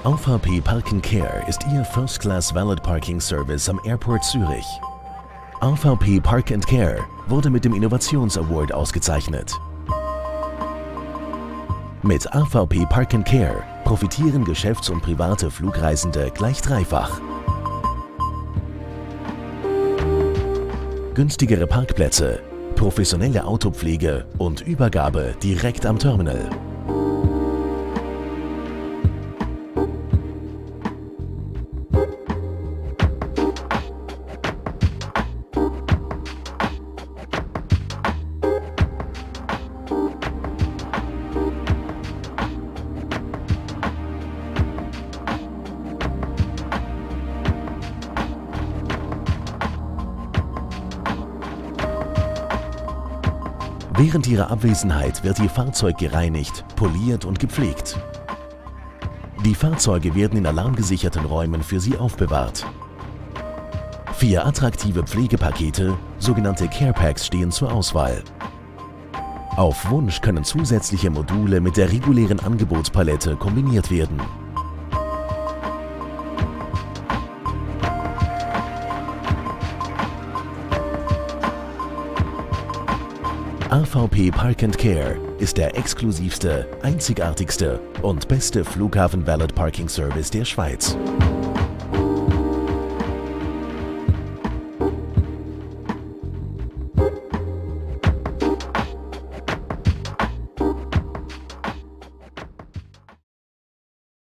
AVP Park & Care ist Ihr First-Class Valet Parking Service am Airport Zürich. AVP Park & Care wurde mit dem Innovations-Award ausgezeichnet. Mit AVP Park & Care profitieren Geschäfts- und private Flugreisende gleich dreifach. Günstigere Parkplätze, professionelle Autopflege und Übergabe direkt am Terminal. Während Ihrer Abwesenheit wird Ihr Fahrzeug gereinigt, poliert und gepflegt. Die Fahrzeuge werden in alarmgesicherten Räumen für Sie aufbewahrt. 4 attraktive Pflegepakete, sogenannte Care Packs, stehen zur Auswahl. Auf Wunsch können zusätzliche Module mit der regulären Angebotspalette kombiniert werden. AVP Park & Care ist der exklusivste, einzigartigste und beste Flughafen-Valet Parking Service der Schweiz.